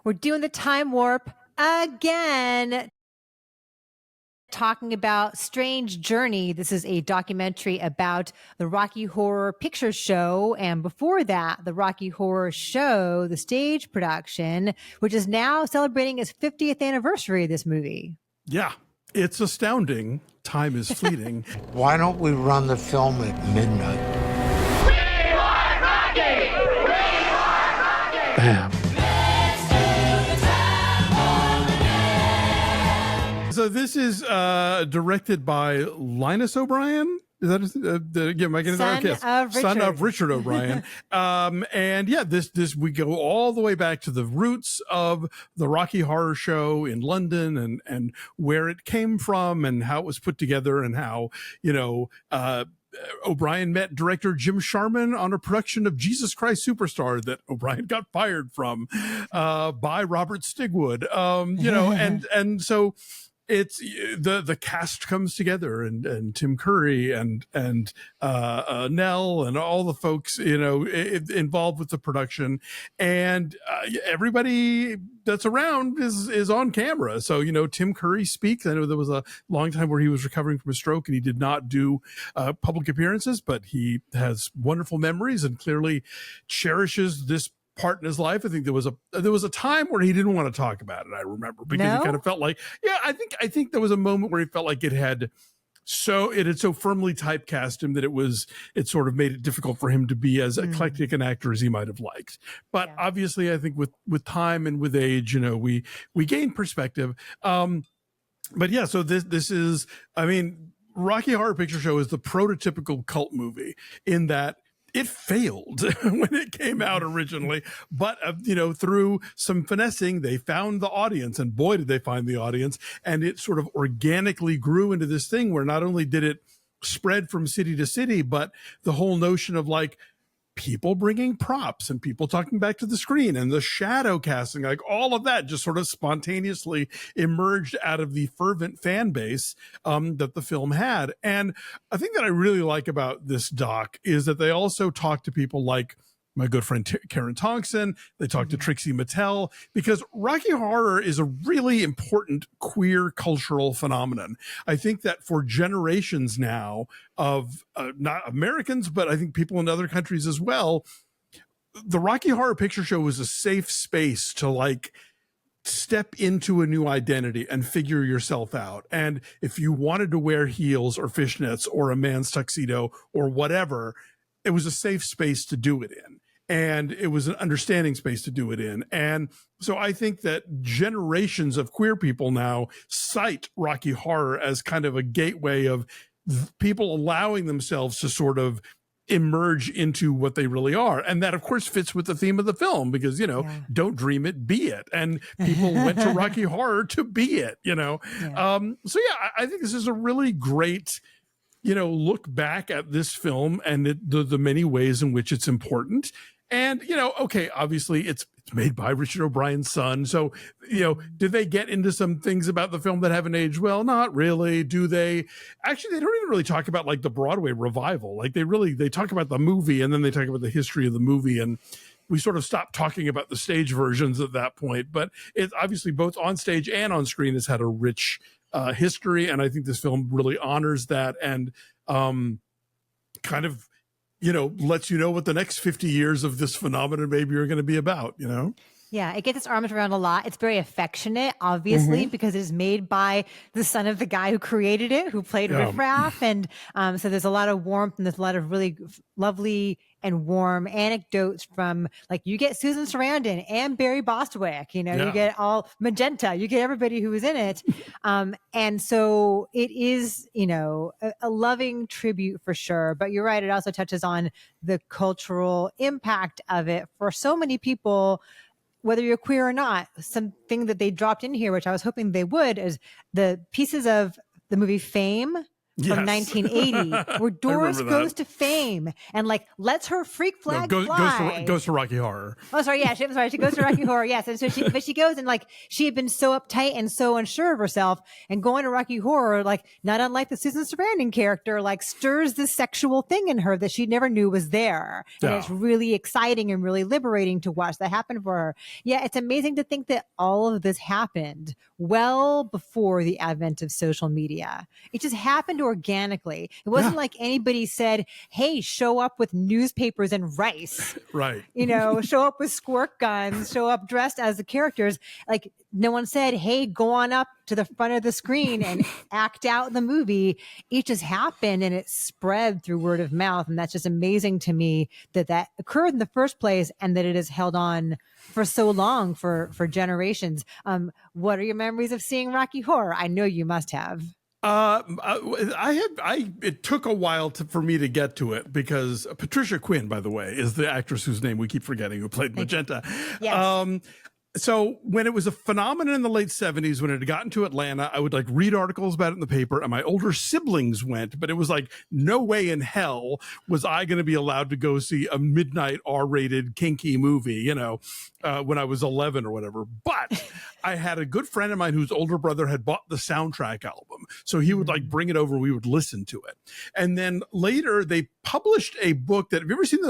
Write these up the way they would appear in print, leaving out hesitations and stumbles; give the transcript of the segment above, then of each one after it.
We're doing the time warp again. Talking about Strange Journey. This is a documentary about the Rocky Horror Picture Show. And before that, the Rocky Horror Show, the stage production, which is now celebrating its 50th anniversary of this movie. Yeah, it's astounding. Time is fleeting. Why don't we run the film at midnight? We want Rocky! We want Rocky! Bam. So this is directed by Linus O'Brien. Is that am I getting that right? Son of Richard O'Brien. And yeah, this we go all the way back to the roots of the Rocky Horror Show in London and where it came from and how it was put together and how, O'Brien met director Jim Sharman on a production of Jesus Christ Superstar that O'Brien got fired from by Robert Stigwood. And so it's the cast comes together and Tim Curry and Nell and all the folks involved with the production, and everybody that's around is on camera. So Tim Curry speaks. I know there was a long time where he was recovering from a stroke and he did not do public appearances, but he has wonderful memories and clearly cherishes this part in his life. I think there was a time where he didn't want to talk about it. I remember because he kind of felt like, I think there was a moment where he felt like it had so firmly typecast him that it sort of made it difficult for him to be as eclectic an actor as he might have liked. But obviously, I think with time and with age, we gain perspective. But yeah, so this is, Rocky Horror Picture Show is the prototypical cult movie in that it failed when it came out originally, but through some finessing, they found the audience, and boy, did they find the audience. And it sort of organically grew into this thing where not only did it spread from city to city, but the whole notion of like people bringing props and people talking back to the screen and the shadow casting, like all of that just sort of spontaneously emerged out of the fervent fan base that the film had. And I think that I really like about this doc is that they also talk to people like my good friend Karen Tongson. They talk to Trixie Mattel, because Rocky Horror is a really important queer cultural phenomenon. I think that for generations now of not Americans, but I think people in other countries as well, the Rocky Horror Picture Show was a safe space to like step into a new identity and figure yourself out. And if you wanted to wear heels or fishnets or a man's tuxedo or whatever, it was a safe space to do it in. And it was an understanding space to do it in. And so I think that generations of queer people now cite Rocky Horror as kind of a gateway of people allowing themselves to sort of emerge into what they really are. And that, of course, fits with the theme of the film because, don't dream it, be it. And people went to Rocky Horror to be it, I think this is a really great look back at this film and the many ways in which it's important. And, obviously it's made by Richard O'Brien's son. So, did they get into some things about the film that haven't aged well? Not really. Do they? Actually, they don't even really talk about like the Broadway revival. Like they talk about the movie and then they talk about the history of the movie. And we sort of stopped talking about the stage versions at that point. But it's obviously both on stage and on screen has had a rich history. And I think this film really honors that and kind of, lets you know what the next 50 years of this phenomenon maybe are going to be about, Yeah, it gets its arms around a lot. It's very affectionate, obviously, because it is made by the son of the guy who created it, who played Riff Raff. And so there's a lot of warmth and there's a lot of really lovely and warm anecdotes from, like, you get Susan Sarandon and Barry Bostwick, you get all Magenta, you get everybody who was in it. And so it is, a loving tribute for sure. But you're right, it also touches on the cultural impact of it for so many people, whether you're queer or not. Something that they dropped in here, which I was hoping they would, is the pieces of the movie Fame from Yes. 1980, where Doris goes to fame and like lets her freak flag fly. Goes to Rocky Horror. Oh, sorry. Yeah, she goes to Rocky Horror. Yes, and so she goes and like she had been so uptight and so unsure of herself, and going to Rocky Horror, like not unlike the Susan Sarandon character, like stirs this sexual thing in her that she never knew was there, and it's really exciting and really liberating to watch that happen for her. Yeah, it's amazing to think that all of this happened well before the advent of social media. It just happened organically. It wasn't like anybody said, hey, show up with newspapers and rice. Right. You know, show up with squirt guns, show up dressed as the characters. Like no one said, hey, go on up to the front of the screen and act out the movie. It just happened and it spread through word of mouth. And that's just amazing to me that that occurred in the first place and that it has held on for so long, for generations. What are your memories of seeing Rocky Horror? I know you must have. It took a while for me to get to it because Patricia Quinn, by the way, is the actress whose name we keep forgetting, who played Magenta. Yes. So when it was a phenomenon in the late 70s, when it had gotten to Atlanta, I would like read articles about it in the paper, and my older siblings went, but it was like, no way in hell was I going to be allowed to go see a midnight R-rated kinky movie, you know, when I was 11 or whatever. But I had a good friend of mine whose older brother had bought the soundtrack album. So he would like bring it over and we would listen to it. And then later they published a book that, have you ever seen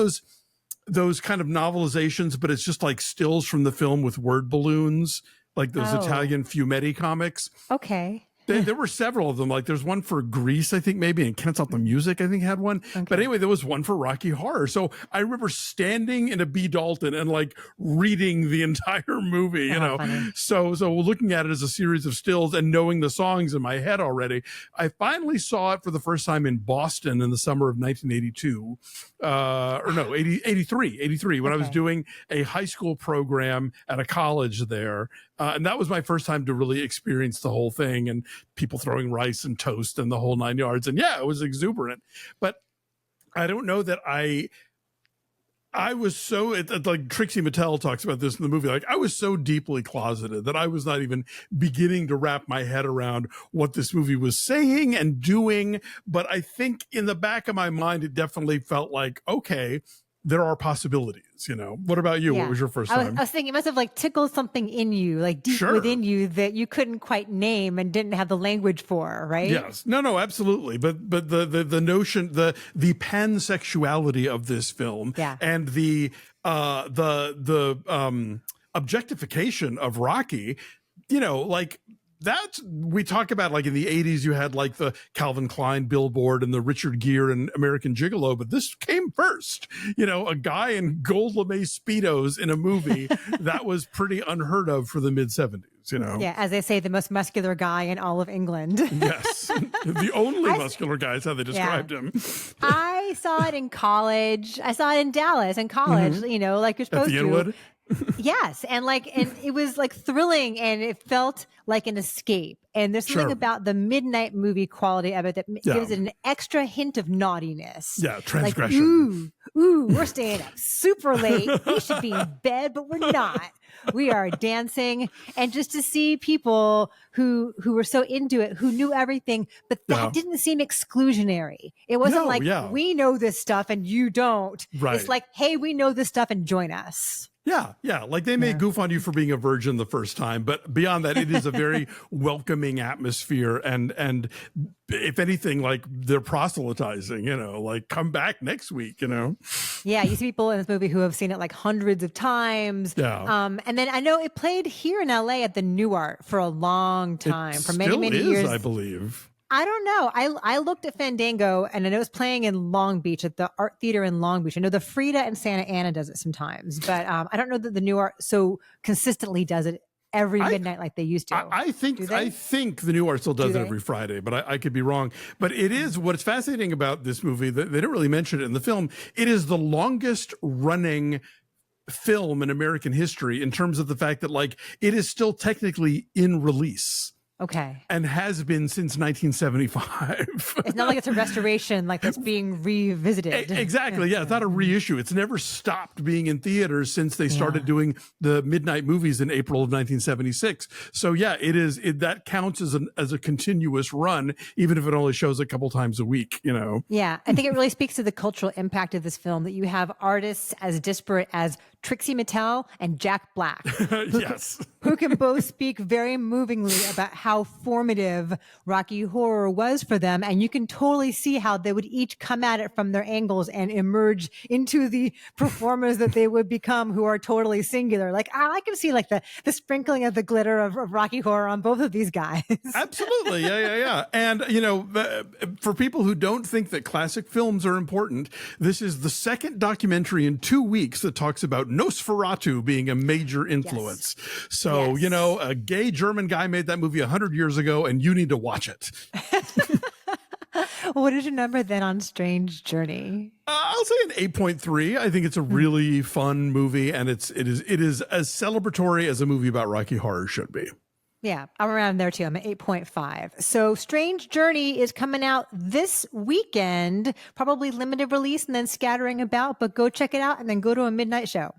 those kind of novelizations, but it's just like stills from the film with word balloons, like those Italian fumetti comics? Okay. There were several of them. Like there's one for Grease, I think maybe, and Can't Stop the Music, I think had one. Okay. But anyway, there was one for Rocky Horror. So I remember standing in a B. Dalton and like reading the entire movie, you know. Funny. So looking at it as a series of stills and knowing the songs in my head already. I finally saw it for the first time in Boston in the summer of 1982. 83, when I was doing a high school program at a college there. And that was my first time to really experience the whole thing, and people throwing rice and toast and the whole 9 yards. And yeah, it was exuberant. But I don't know that I was so, like Trixie Mattel talks about this in the movie, like I was so deeply closeted that I was not even beginning to wrap my head around what this movie was saying and doing. But I think in the back of my mind, it definitely felt like, okay, there are possibilities, you know. What about you? Yeah. What was your first time? I was thinking it must have like tickled something in you, like deep within you that you couldn't quite name and didn't have the language for, right? Yes. No, absolutely. But the notion, the pansexuality of this film and the objectification of Rocky, you know, like that's, we talk about like in the 80s, you had like the Calvin Klein billboard and the Richard Gere and American Gigolo, but this came first, you know, a guy in gold lame Speedos in a movie that was pretty unheard of for the mid 70s, you know? Yeah. As they say, the most muscular guy in all of England. Yes. The only muscular guy is how they described him. I saw it in college. I saw it in Dallas in college, you know, like you're supposed to. Yes. And it was like thrilling, and it felt like an escape. And there's something about the midnight movie quality of it that gives it an extra hint of naughtiness. Yeah. Transgression. Like, ooh, we're staying up super late. We should be in bed, but we're not. We are dancing. And just to see people who were so into it, who knew everything, but that didn't seem exclusionary. It wasn't we know this stuff and you don't. Right. It's like, hey, we know this stuff and join us. Yeah. Like they may goof on you for being a virgin the first time, but beyond that, it is a very welcoming atmosphere. And if anything, like they're proselytizing, you know, like come back next week, you know? Yeah. You see people in this movie who have seen it like hundreds of times. Yeah. And then I know it played here in LA at the New Art for a long time, for many years. I believe. I don't know. I looked at Fandango, and I know it's playing in Long Beach at the Art Theater in Long Beach. I know the Frida and Santa Ana does it sometimes, but I don't know that the New Art so consistently does it every midnight like they used to. I think the New Art still does it every Friday, but I could be wrong. But it is, what's fascinating about this movie, that they don't really mention it in the film, it is the longest running film in American history in terms of the fact that like it is still technically in release. Okay. and has been since 1975. It's not like it's a restoration, like it's being revisited. Exactly. Yeah. It's not a reissue. It's never stopped being in theaters since they started doing the midnight movies in April of 1976. So yeah, that counts as a continuous run, even if it only shows a couple times a week, you know? Yeah. I think it really speaks to the cultural impact of this film that you have artists as disparate as Trixie Mattel and Jack Black, Yes. who can both speak very movingly about how formative Rocky Horror was for them. And you can totally see how they would each come at it from their angles and emerge into the performers that they would become, who are totally singular. Like, I can see like the sprinkling of the glitter of Rocky Horror on both of these guys. Absolutely. Yeah. And, you know, for people who don't think that classic films are important, this is the second documentary in 2 weeks that talks about Nosferatu being a major influence. So, you know, a gay German guy made that movie 100 years ago, and you need to watch it. What is your number then on Strange Journey? I'll say an 8.3. I think it's a really fun movie, and it is as celebratory as a movie about Rocky Horror should be. Yeah, I'm around there too. I'm at 8.5. So Strange Journey is coming out this weekend, probably limited release and then scattering about, but go check it out and then go to a midnight show.